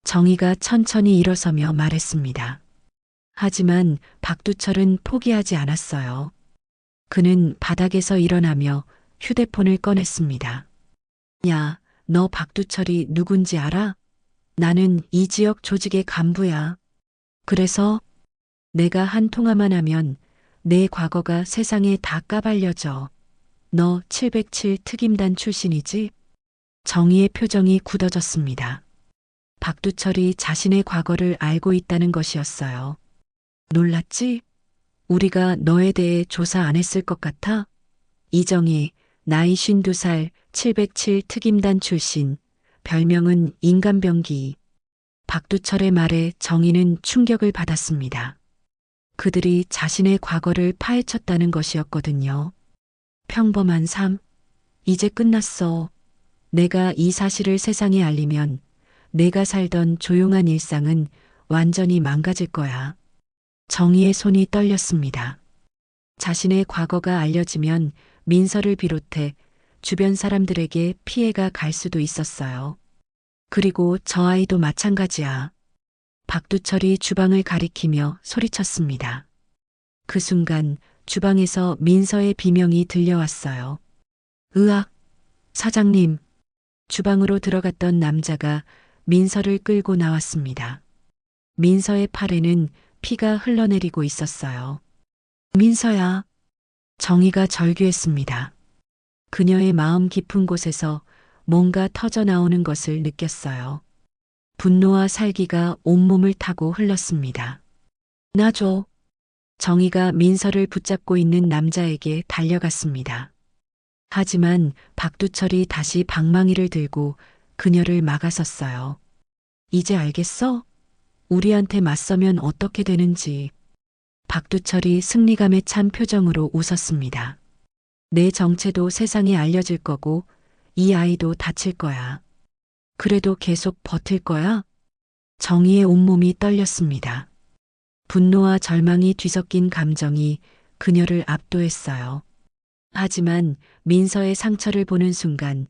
정희가 천천히 일어서며 말했습니다. 하지만 박두철은 포기하지 않았어요. 그는 바닥에서 일어나며 휴대폰을 꺼냈습니다. 야, 너 박두철이 누군지 알아? 나는 이 지역 조직의 간부야. 그래서 내가 한 통화만 하면 내 과거가 세상에 다 까발려져. 너 707 특임단 출신이지? 정희의 표정이 굳어졌습니다. 박두철이 자신의 과거를 알고 있다는 것이었어요. 놀랐지? 우리가 너에 대해 조사 안 했을 것 같아? 이정희, 나이 52살, 707 특임단 출신, 별명은 인간병기. 박두철의 말에 정희는 충격을 받았습니다. 그들이 자신의 과거를 파헤쳤다는 것이었거든요. 평범한 삶, 이제 끝났어. 내가 이 사실을 세상에 알리면 내가 살던 조용한 일상은 완전히 망가질 거야. 정희의 손이 떨렸습니다. 자신의 과거가 알려지면 민서를 비롯해 주변 사람들에게 피해가 갈 수도 있었어요. 그리고 저 아이도 마찬가지야. 박두철이 주방을 가리키며 소리쳤습니다. 그 순간 주방에서 민서의 비명이 들려왔어요. 으악! 사장님! 주방으로 들어갔던 남자가 민서를 끌고 나왔습니다. 민서의 팔에는 피가 흘러내리고 있었어요. 민서야. 정희가 절규했습니다. 그녀의 마음 깊은 곳에서 뭔가 터져나오는 것을 느꼈어요. 분노와 살기가 온몸을 타고 흘렀습니다. 놔줘. 정희가 민서를 붙잡고 있는 남자에게 달려갔습니다. 하지만 박두철이 다시 방망이를 들고 그녀를 막아섰어요. 이제 알겠어? 우리한테 맞서면 어떻게 되는지. 박두철이 승리감에 찬 표정으로 웃었습니다. 내 정체도 세상에 알려질 거고 이 아이도 다칠 거야. 그래도 계속 버틸 거야? 정희의 온몸이 떨렸습니다. 분노와 절망이 뒤섞인 감정이 그녀를 압도했어요. 하지만 민서의 상처를 보는 순간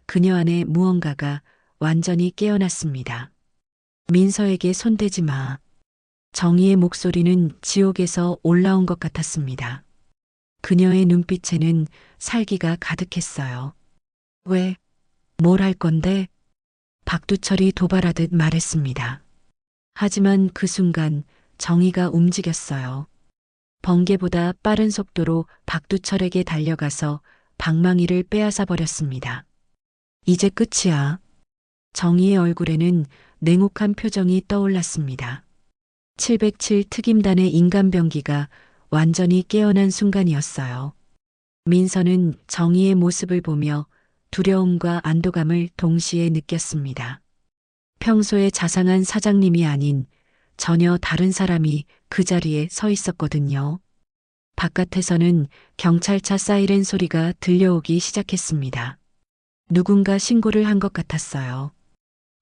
그녀 안에 무언가가 완전히 깨어났습니다. 민서에게 손대지 마. 정희의 목소리는 지옥에서 올라온 것 같았습니다. 그녀의 눈빛에는 살기가 가득했어요. 왜? 뭘 할 건데? 박두철이 도발하듯 말했습니다. 하지만 그 순간 정희가 움직였어요. 번개보다 빠른 속도로 박두철에게 달려가서 방망이를 빼앗아 버렸습니다. 이제 끝이야. 정희의 얼굴에는 냉혹한 표정이 떠올랐습니다. 707 특임단의 인간병기가 완전히 깨어난 순간이었어요. 민서는 정희의 모습을 보며 두려움과 안도감을 동시에 느꼈습니다. 평소에 자상한 사장님이 아닌 전혀 다른 사람이 그 자리에 서 있었거든요. 바깥에서는 경찰차 사이렌 소리가 들려오기 시작했습니다. 누군가 신고를 한 것 같았어요.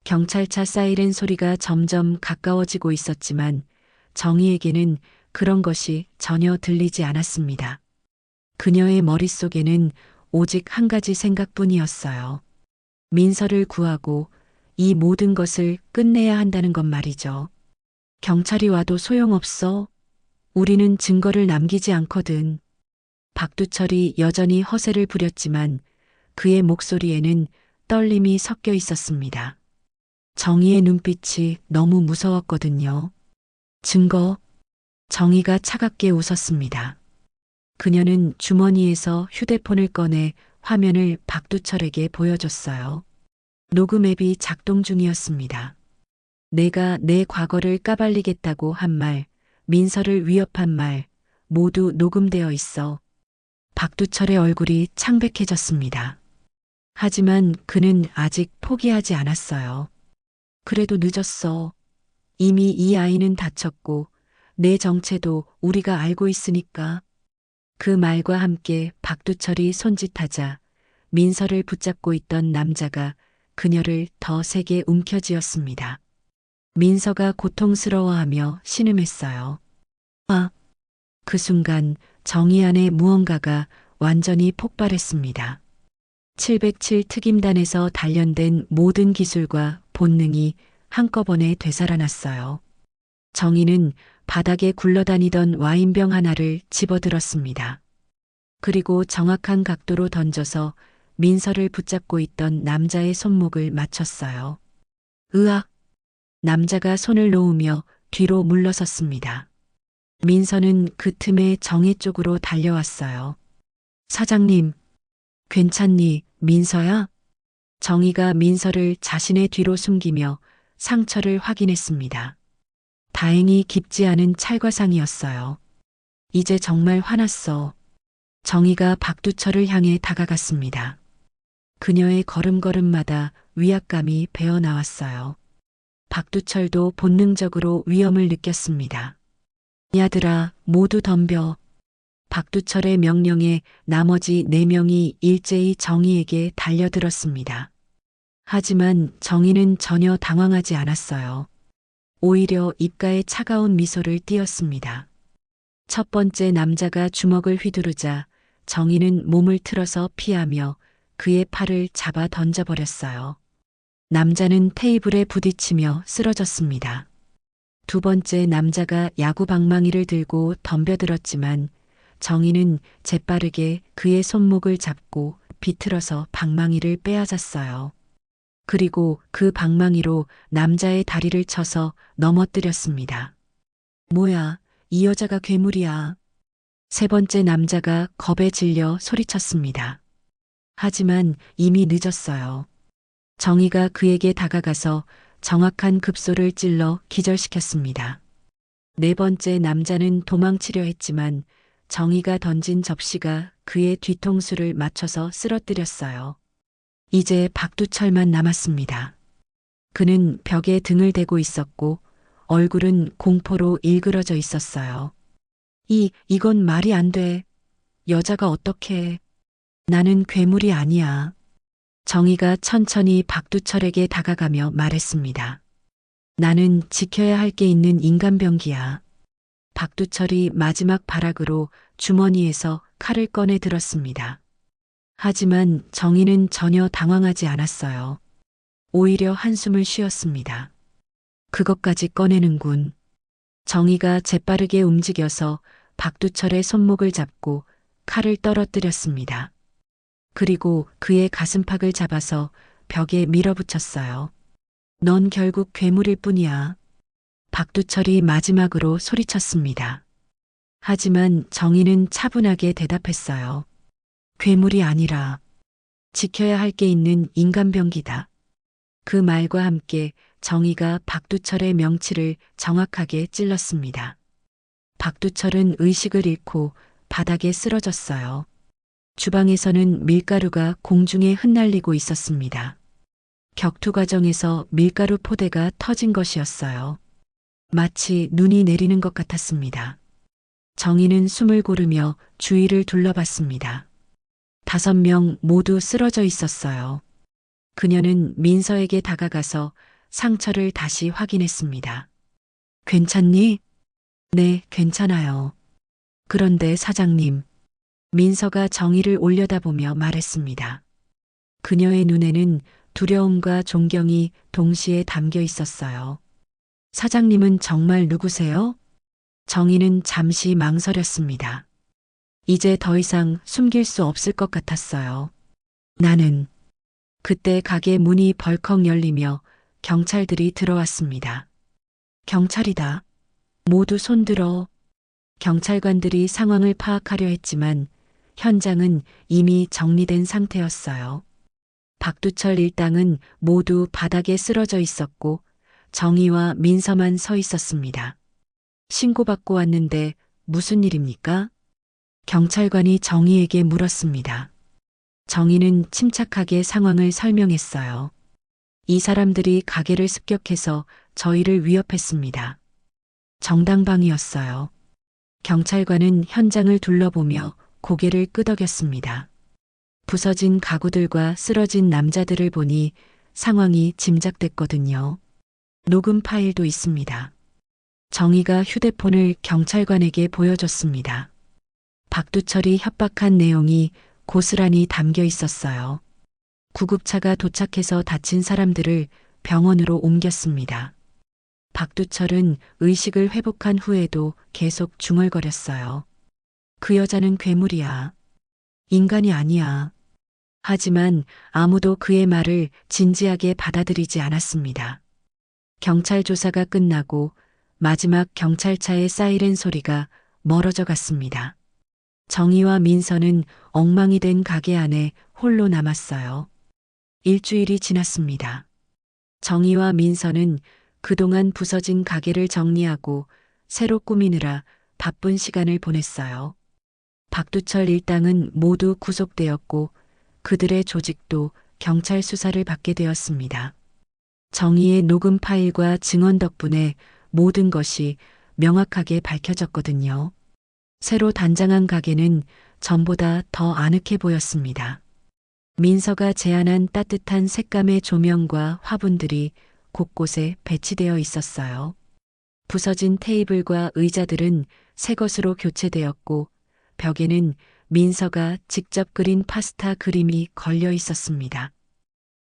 경찰차 사이렌 소리가 점점 가까워지고 있었지만 정희에게는 그런 것이 전혀 들리지 않았습니다. 그녀의 머릿속에는 오직 한 가지 생각뿐이었어요. 민서를 구하고 이 모든 것을 끝내야 한다는 것 말이죠. 경찰이 와도 소용없어. 우리는 증거를 남기지 않거든. 박두철이 여전히 허세를 부렸지만 그의 목소리에는 떨림이 섞여 있었습니다. 정희의 눈빛이 너무 무서웠거든요. 증거. 정희가 차갑게 웃었습니다. 그녀는 주머니에서 휴대폰을 꺼내 화면을 박두철에게 보여줬어요. 녹음 앱이 작동 중이었습니다. 내가 내 과거를 까발리겠다고 한 말, 민서를 위협한 말, 모두 녹음되어 있어. 박두철의 얼굴이 창백해졌습니다. 하지만 그는 아직 포기하지 않았어요. 그래도 늦었어. 이미 이 아이는 다쳤고 내 정체도 우리가 알고 있으니까. 그 말과 함께 박두철이 손짓하자 민서를 붙잡고 있던 남자가 그녀를 더 세게 움켜쥐었습니다. 민서가 고통스러워하며 신음했어요. 아! 그 순간 정희 안에 무언가가 완전히 폭발했습니다. 707 특임단에서 단련된 모든 기술과 본능이 한꺼번에 되살아났어요. 정희는 바닥에 굴러다니던 와인병 하나를 집어들었습니다. 그리고 정확한 각도로 던져서 민서를 붙잡고 있던 남자의 손목을 맞췄어요. 으악! 남자가 손을 놓으며 뒤로 물러섰습니다. 민서는 그 틈에 정희 쪽으로 달려왔어요. 사장님, 괜찮니, 민서야? 정희가 민서를 자신의 뒤로 숨기며 상처를 확인했습니다. 다행히 깊지 않은 찰과상이었어요. 이제 정말 화났어. 정희가 박두철을 향해 다가갔습니다. 그녀의 걸음걸음마다 위압감이 배어나왔어요. 박두철도 본능적으로 위험을 느꼈습니다. 야들아, 모두 덤벼. 박두철의 명령에 나머지 4명이 일제히 정희에게 달려들었습니다. 하지만 정희는 전혀 당황하지 않았어요. 오히려 입가에 차가운 미소를 띄었습니다. 첫 번째 남자가 주먹을 휘두르자 정희는 몸을 틀어서 피하며 그의 팔을 잡아 던져버렸어요. 남자는 테이블에 부딪히며 쓰러졌습니다. 두 번째 남자가 야구 방망이를 들고 덤벼들었지만 정희는 재빠르게 그의 손목을 잡고 비틀어서 방망이를 빼앗았어요. 그리고 그 방망이로 남자의 다리를 쳐서 넘어뜨렸습니다. 뭐야, 이 여자가 괴물이야. 세 번째 남자가 겁에 질려 소리쳤습니다. 하지만 이미 늦었어요. 정희가 그에게 다가가서 정확한 급소를 찔러 기절시켰습니다. 네 번째 남자는 도망치려 했지만 정희가 던진 접시가 그의 뒤통수를 맞춰서 쓰러뜨렸어요. 이제 박두철만 남았습니다. 그는 벽에 등을 대고 있었고 얼굴은 공포로 일그러져 있었어요. 이건 말이 안 돼. 여자가 어떻게. 나는 괴물이 아니야. 정희가 천천히 박두철에게 다가가며 말했습니다. 나는 지켜야 할 게 있는 인간병기야. 박두철이 마지막 발악으로 주머니에서 칼을 꺼내 들었습니다. 하지만 정희는 전혀 당황하지 않았어요. 오히려 한숨을 쉬었습니다. 그것까지 꺼내는군. 정희가 재빠르게 움직여서 박두철의 손목을 잡고 칼을 떨어뜨렸습니다. 그리고 그의 가슴팍을 잡아서 벽에 밀어붙였어요. 넌 결국 괴물일 뿐이야. 박두철이 마지막으로 소리쳤습니다. 하지만 정희는 차분하게 대답했어요. 괴물이 아니라 지켜야 할 게 있는 인간병기다. 그 말과 함께 정희가 박두철의 명치를 정확하게 찔렀습니다. 박두철은 의식을 잃고 바닥에 쓰러졌어요. 주방에서는 밀가루가 공중에 흩날리고 있었습니다. 격투 과정에서 밀가루 포대가 터진 것이었어요. 마치 눈이 내리는 것 같았습니다. 정희는 숨을 고르며 주위를 둘러봤습니다. 5명 모두 쓰러져 있었어요. 그녀는 민서에게 다가가서 상처를 다시 확인했습니다. 괜찮니? 네, 괜찮아요. 그런데 사장님, 민서가 정희를 올려다보며 말했습니다. 그녀의 눈에는 두려움과 존경이 동시에 담겨 있었어요. 사장님은 정말 누구세요? 정희는 잠시 망설였습니다. 이제 더 이상 숨길 수 없을 것 같았어요. 나는. 그때 가게 문이 벌컥 열리며 경찰들이 들어왔습니다. 경찰이다. 모두 손들어. 경찰관들이 상황을 파악하려 했지만 현장은 이미 정리된 상태였어요. 박두철 일당은 모두 바닥에 쓰러져 있었고 정희와 민서만 서 있었습니다. 신고받고 왔는데 무슨 일입니까? 경찰관이 정희에게 물었습니다. 정희는 침착하게 상황을 설명했어요. 이 사람들이 가게를 습격해서 저희를 위협했습니다. 정당방이었어요. 경찰관은 현장을 둘러보며 고개를 끄덕였습니다. 부서진 가구들과 쓰러진 남자들을 보니 상황이 짐작됐거든요. 녹음 파일도 있습니다. 정희가 휴대폰을 경찰관에게 보여줬습니다. 박두철이 협박한 내용이 고스란히 담겨 있었어요. 구급차가 도착해서 다친 사람들을 병원으로 옮겼습니다. 박두철은 의식을 회복한 후에도 계속 중얼거렸어요. 그 여자는 괴물이야. 인간이 아니야. 하지만 아무도 그의 말을 진지하게 받아들이지 않았습니다. 경찰 조사가 끝나고 마지막 경찰차의 사이렌 소리가 멀어져 갔습니다. 정희와 민서는 엉망이 된 가게 안에 홀로 남았어요. 일주일이 지났습니다. 정희와 민서는 그동안 부서진 가게를 정리하고 새로 꾸미느라 바쁜 시간을 보냈어요. 박두철 일당은 모두 구속되었고 그들의 조직도 경찰 수사를 받게 되었습니다. 정의의 녹음 파일과 증언 덕분에 모든 것이 명확하게 밝혀졌거든요. 새로 단장한 가게는 전보다 더 아늑해 보였습니다. 민서가 제안한 따뜻한 색감의 조명과 화분들이 곳곳에 배치되어 있었어요. 부서진 테이블과 의자들은 새 것으로 교체되었고 벽에는 민서가 직접 그린 파스타 그림이 걸려 있었습니다.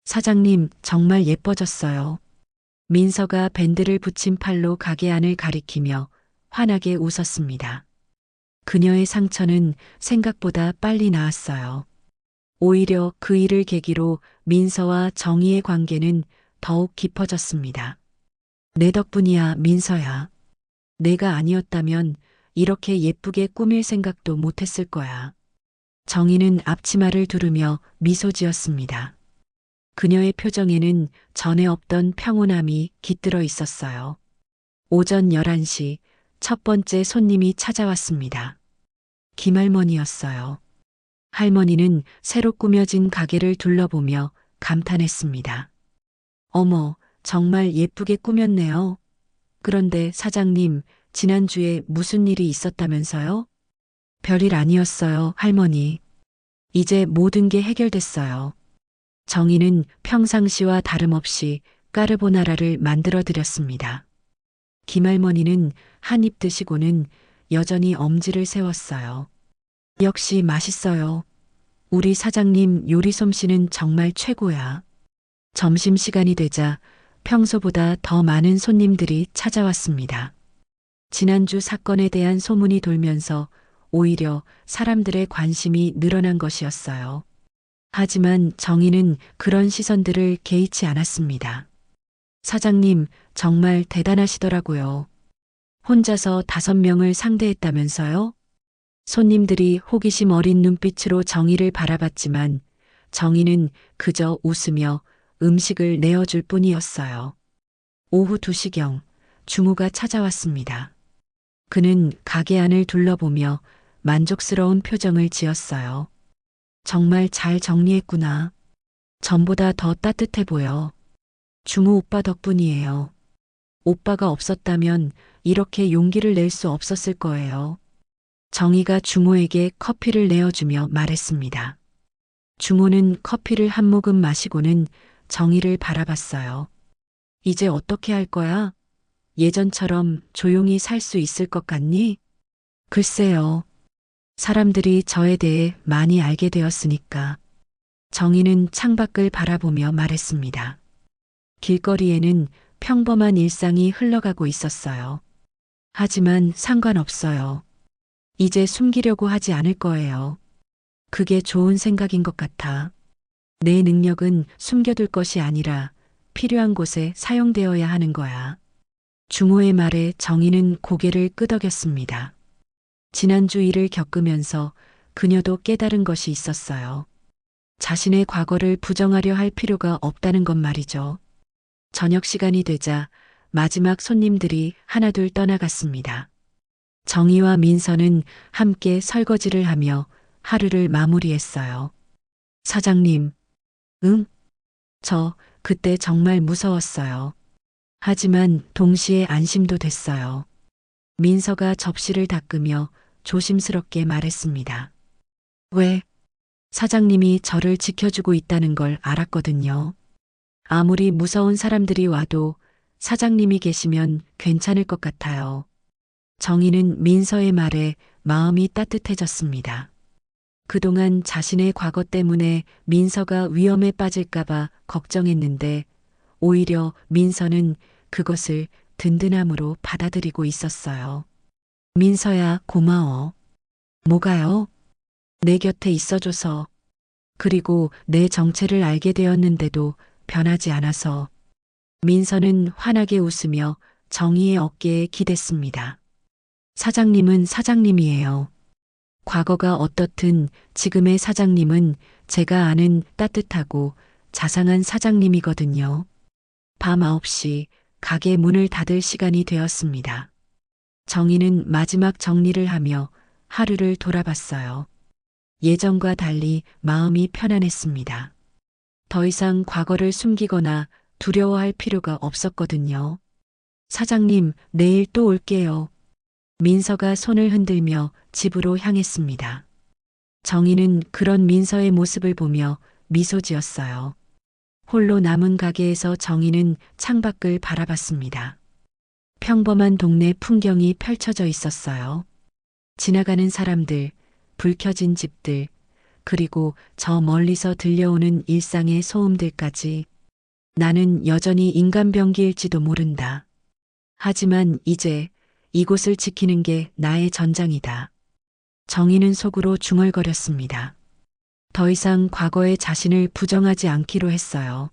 사장님, 정말 예뻐졌어요. 민서가 밴드를 붙인 팔로 가게 안을 가리키며 환하게 웃었습니다. 그녀의 상처는 생각보다 빨리 나았어요. 오히려 그 일을 계기로 민서와 정희의 관계는 더욱 깊어졌습니다. 내 덕분이야, 민서야. 내가 아니었다면 이렇게 예쁘게 꾸밀 생각도 못했을 거야. 정희는 앞치마를 두르며 미소 지었습니다. 그녀의 표정에는 전에 없던 평온함이 깃들어 있었어요. 오전 11시 첫 번째 손님이 찾아왔습니다. 김할머니였어요. 할머니는 새로 꾸며진 가게를 둘러보며 감탄했습니다. 어머, 정말 예쁘게 꾸몄네요. 그런데 사장님, 지난주에 무슨 일이 있었다면서요? 별일 아니었어요, 할머니. 이제 모든 게 해결됐어요. 정희는 평상시와 다름없이 까르보나라를 만들어 드렸습니다. 김할머니는 한 입 드시고는 여전히 엄지를 세웠어요. 역시 맛있어요. 우리 사장님 요리 솜씨는 정말 최고야. 점심시간이 되자 평소보다 더 많은 손님들이 찾아왔습니다. 지난주 사건에 대한 소문이 돌면서 오히려 사람들의 관심이 늘어난 것이었어요. 하지만 정희는 그런 시선들을 개의치 않았습니다. 사장님, 정말 대단하시더라고요. 혼자서 5명을 상대했다면서요? 손님들이 호기심 어린 눈빛으로 정희를 바라봤지만 정희는 그저 웃으며 음식을 내어줄 뿐이었어요. 오후 2시경 주무가 찾아왔습니다. 그는 가게 안을 둘러보며 만족스러운 표정을 지었어요. 정말 잘 정리했구나. 전보다 더 따뜻해 보여. 주무 오빠 덕분이에요. 오빠가 없었다면 이렇게 용기를 낼 수 없었을 거예요. 정희가 주모에게 커피를 내어주며 말했습니다. 주모는 커피를 한 모금 마시고는 정희를 바라봤어요. 이제 어떻게 할 거야? 예전처럼 조용히 살 수 있을 것 같니? 글쎄요. 사람들이 저에 대해 많이 알게 되었으니까. 정희는 창밖을 바라보며 말했습니다. 길거리에는 평범한 일상이 흘러가고 있었어요. 하지만 상관없어요. 이제 숨기려고 하지 않을 거예요. 그게 좋은 생각인 것 같아. 내 능력은 숨겨둘 것이 아니라 필요한 곳에 사용되어야 하는 거야. 주모의 말에 정희는 고개를 끄덕였습니다. 지난주 일을 겪으면서 그녀도 깨달은 것이 있었어요. 자신의 과거를 부정하려 할 필요가 없다는 것 말이죠. 저녁 시간이 되자 마지막 손님들이 하나둘 떠나갔습니다. 정희와 민서는 함께 설거지를 하며 하루를 마무리했어요. 사장님, 응? 저 그때 정말 무서웠어요. 하지만 동시에 안심도 됐어요. 민서가 접시를 닦으며 조심스럽게 말했습니다. 왜? 사장님이 저를 지켜주고 있다는 걸 알았거든요. 아무리 무서운 사람들이 와도 사장님이 계시면 괜찮을 것 같아요. 정희는 민서의 말에 마음이 따뜻해졌습니다. 그동안 자신의 과거 때문에 민서가 위험에 빠질까봐 걱정했는데 오히려 민서는 그것을 든든함으로 받아들이고 있었어요. 민서야, 고마워. 뭐가요? 내 곁에 있어줘서. 그리고 내 정체를 알게 되었는데도 변하지 않아서. 민서는 환하게 웃으며 정희의 어깨에 기댔습니다. 사장님은 사장님이에요. 과거가 어떻든 지금의 사장님은 제가 아는 따뜻하고 자상한 사장님이거든요. 밤 9시 가게 문을 닫을 시간이 되었습니다. 정희는 마지막 정리를 하며 하루를 돌아봤어요. 예전과 달리 마음이 편안했습니다. 더 이상 과거를 숨기거나 두려워할 필요가 없었거든요. 사장님, 내일 또 올게요. 민서가 손을 흔들며 집으로 향했습니다. 정희는 그런 민서의 모습을 보며 미소 지었어요. 홀로 남은 가게에서 정희는 창밖을 바라봤습니다. 평범한 동네 풍경이 펼쳐져 있었어요. 지나가는 사람들, 불 켜진 집들, 그리고 저 멀리서 들려오는 일상의 소음들까지. 나는 여전히 인간병기일지도 모른다. 하지만 이제 이곳을 지키는 게 나의 전장이다. 정희는 속으로 중얼거렸습니다. 더 이상 과거의 자신을 부정하지 않기로 했어요.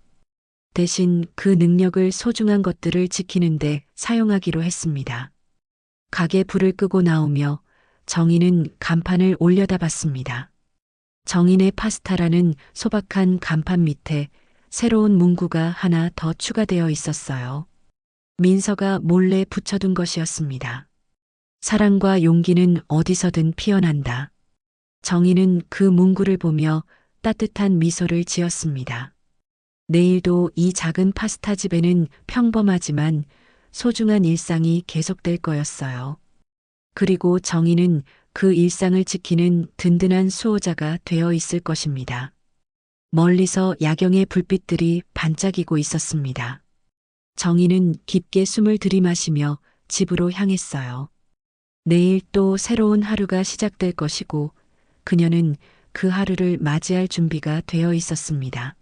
대신 그 능력을 소중한 것들을 지키는데 사용하기로 했습니다. 가게 불을 끄고 나오며 정희는 간판을 올려다봤습니다. 정인의 파스타라는 소박한 간판 밑에 새로운 문구가 하나 더 추가되어 있었어요. 민서가 몰래 붙여둔 것이었습니다. 사랑과 용기는 어디서든 피어난다. 정희는 그 문구를 보며 따뜻한 미소를 지었습니다. 내일도 이 작은 파스타 집에는 평범하지만 소중한 일상이 계속될 거였어요. 그리고 정희는 그 일상을 지키는 든든한 수호자가 되어 있을 것입니다. 멀리서 야경의 불빛들이 반짝이고 있었습니다. 정희는 깊게 숨을 들이마시며 집으로 향했어요. 내일 또 새로운 하루가 시작될 것이고 그녀는 그 하루를 맞이할 준비가 되어 있었습니다.